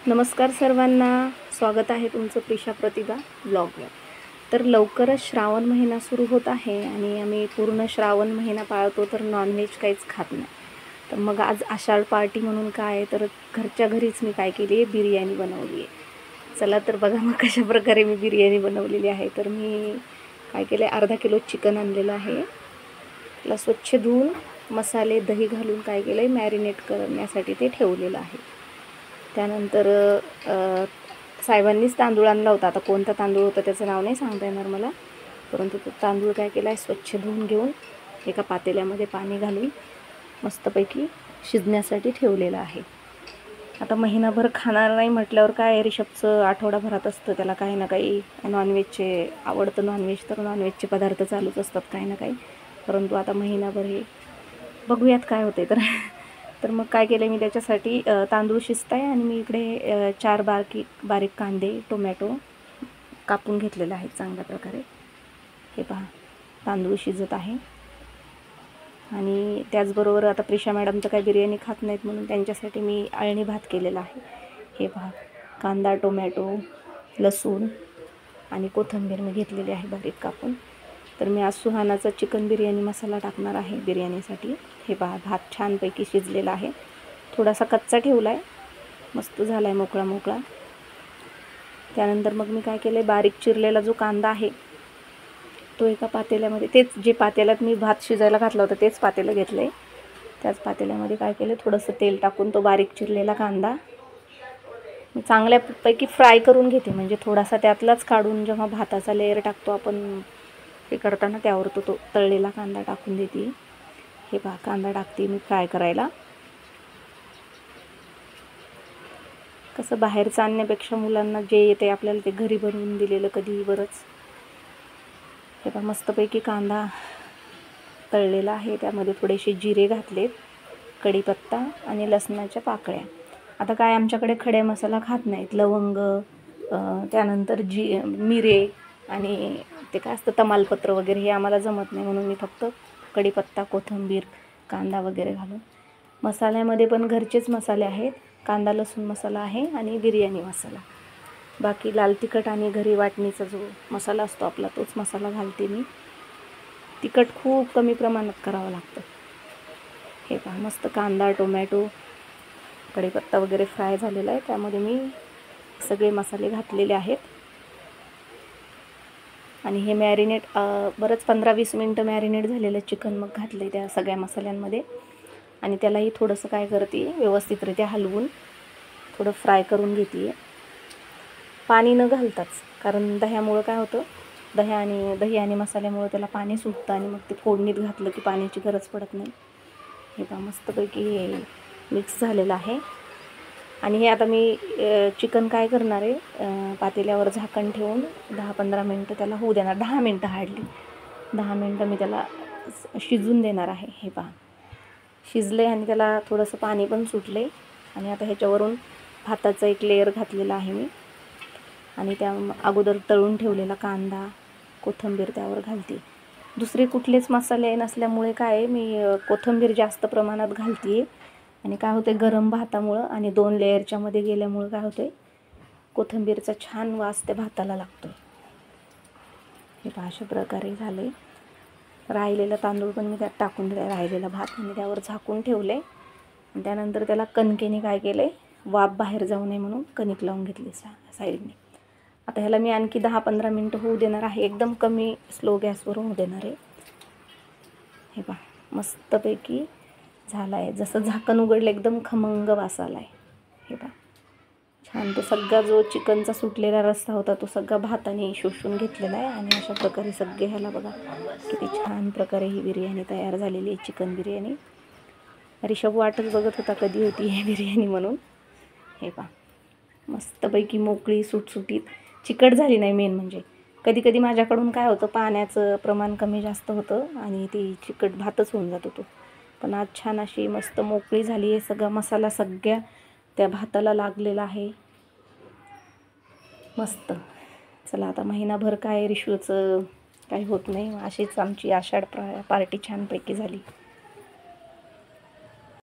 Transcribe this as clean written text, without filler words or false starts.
नमस्कार सर्वांना, स्वागत आहे तुमचं प्रिशा प्रतिभा ब्लॉगवर। तर लवकरच श्रावण महिना सुरू होत आहे आणि आम्ही पूर्ण श्रावण महिना पाळतो, तर नॉनव्हेज काहीच खात नाही। तर मग आज आषाढ पार्टी म्हणून काय, तर घरच्या घरीच मी काय केली आहे, बिर्याणी बनवली आहे। चला तर बघा मग कशा प्रकारे मी बिर्याणी बनवलेली आहे। तर मी काय केलं आहे, अर्धा किलो चिकन आणलेलं आहे, त्याला स्वच्छ धुवून मसाले दही घालून काय केलं आहे, मॅरिनेट करण्यासाठी ते ठेवलेलं आहे। त्यानंतर साहेबांनीच तांदूळ आणला होता, आता कोणता तांदूळ होता त्याचं नाव नाही सांगता येणार मला, परंतु तो तांदूळ काय केला आहे, स्वच्छ धुवून घेऊन एका पातेल्यामध्ये पाणी घालून मस्तपैकी शिजण्यासाठी ठेवलेला आहे। आता महिनाभर खाणार नाही म्हटल्यावर काय, रिषभचं आठवडाभरात असतं, त्याला काही ना काही नॉनव्हेजचे आवडतं, नॉनव्हेज तर नॉनव्हेजचे पदार्थ चालूच असतात काही ना काही, परंतु आता महिनाभर हे बघूयात काय होते। तर मग काय केलं मी, त्याच्यासाठी तांदूळ शिजत आहे आणि मी इकडे 4 बारीक कांदे टोमॅटो कापून घेतलेले आहेत चांगल्या प्रकारे। हे पहा, तांदूळ शिजत आहे। आणि त्याचबरोबर आता प्रिशा मॅडम तर काही बिर्याणी खात नाहीत, म्हणून त्यांच्यासाठी मी अळणी भात केलेला आहे। हे पहा, कांदा टोमॅटो लसूण आणि कोथिंबीर मी घेतलेली आहे बारीक कापून। तर मी आज सुहानाचा चिकन बिर्याणी मसाला टाकणार आहे बिर्याणीसाठी। हे पहा, भात छानपैकी शिजलेला आहे, थोडासा कच्चा ठेवला आहे, मस्त झाला आहे मोकळा मोकळा। त्यानंतर मग मी काय केलं आहे, बारीक चिरलेला जो कांदा आहे तो एका पातेल्यामध्ये, तेच जे पातेल्यात मी भात शिजायला घातला होता तेच पातेलं घेतलं आहे, त्याच पातेल्यामध्ये काय केलं, थोडंसं तेल टाकून तो बारीक चिरलेला कांदा मी चांगल्यापैकी फ्राय करून घेते, म्हणजे थोडासा त्यातलाच काढून जेव्हा भाताचा लेयर टाकतो आपण हे करताना त्यावर तो तळलेला कांदा टाकून देते। हे पहा, कांदा टाकते मी फ्राय करायला। कसं बाहेरचं आणण्यापेक्षा मुलांना जे येते आपल्याला ते घरी बनवून दिलेलं कधीही बरंच। हे पहा, मस्तपैकी कांदा तळलेला आहे, त्यामध्ये थोडेसे जिरे घातलेत, कढीपत्ता आणि लसणाच्या पाकळ्या। आता काय आमच्याकडे खडे मसाला खात नाहीत, लवंग त्यानंतर मिरे आणि ते काय असतं तमालपत्र वगैरे हे आम्हाला जमत नाही, म्हणून मी फक्त कढीपत्ता कोथिंबीर कांदा वगैरे घालून, मसाल्यामध्ये पण घरचेच मसाले आहेत, कांदा लसूण मसाला आहे आणि बिर्याणी मसाला, बाकी लाल तिखट आणि घरी वाटणीचा जो मसाला असतो आपला तोच मसाला घालते मी। तिखट खूप कमी प्रमाणात करावं लागतं। हे पहा, मस्त कांदा टोमॅटो कढीपत्ता वगैरे फ्राय झालेला आहे, त्यामध्ये मी सगळे मसाले घातलेले आहेत आणि हे मॅरिनेट बरंच 15-20 मिनटं मॅरिनेट झालेलं चिकन मग घातले त्या सगळ्या मसाल्यांमध्ये आणि त्यालाही थोडंसं काय करते, व्यवस्थितरित्या हलवून थोडं फ्राय करून घेते, पाणी न घालताच, कारण दह्यामुळं काय होतं, दही आणि मसाल्यामुळं त्याला पाणी सुटतं आणि मग ते फोडणीत घातलं की पाण्याची गरज पडत नाही। हे पहा, मस्तपैकी हे मिक्स झालेलं आहे आणि हे आता मी चिकन काय करणार आहे, पातेल्यावर झाकण ठेवून 10-15 मिनटं त्याला होऊ देणार, 10 मिनटं हार्डली 10 मिनटं मी त्याला शिजून देणार आहे। हे पहा, शिजले आणि त्याला थोडंसं पाणी पण सुटले आणि आता ह्याच्यावरून भाताचा एक लेयर घातलेला आहे मी आणि त्या अगोदर तळून ठेवलेला कांदा कोथिंबीर त्यावर घालते। दुसरे कुठलेच मसाले नसल्यामुळे काय मी कोथिंबीर जास्त प्रमाणात घालते आणि काय होते, गरम भातामुळं आणि 2 लेयरच्या मध्ये गेल्यामुळं काय होते, कोथिंबीरचा छान वास त्या भाताला लागतो। हे पहा, अशा प्रकारे झाले। राहिलेला तांदूळ पण मी त्यात टाकून दिला, राहिलेला भात आणि त्यावर झाकून ठेवले आणि त्यानंतर त्याला कणकेने काय केले, वाफ बाहेर जाऊ नये म्हणून कणिक लावून घेतली साईडने। आता ह्याला मी आणखी 10-15 मिनटं होऊ देणार आहे, एकदम कमी स्लो गॅसवर होऊ देणार आहे। हे पहा, मस्तपैकी झाला आहे, जसं झाकण उघडलं एकदम खमंग वास आला आहे। हे पहा, छान तो सगळा जो चिकनचा सुटलेला रस्सा होता तो सगळा भाताने शोषून घेतलेला आहे आणि अशा प्रकारे सगळे ह्याला बघा किती छान प्रकारे ही बिर्याणी तयार झालेली आहे, चिकन बिर्याणी। रिषभ वाटच बघत होता कधी होती ही बिर्याणी म्हणून। हे पहा, मस्तपैकी मोकळी सुटसुटीत, चिकट झाली नाही, मेन म्हणजे कधी कधी माझ्याकडून काय होतं, पाण्याचं प्रमाण कमी जास्त होतं आणि ती चिकट भातच होऊन जात होतो, पण आज छान अशी मस्त मोकळी झाली आहे, सगळा मसाला सगळ्या त्या भाताला लागलेला आहे, मस्त। चला आता महिनाभर काय रिश्वचं काही होत नाही, अशीच आमची आषाढ पार्टी छानपैकी झाली।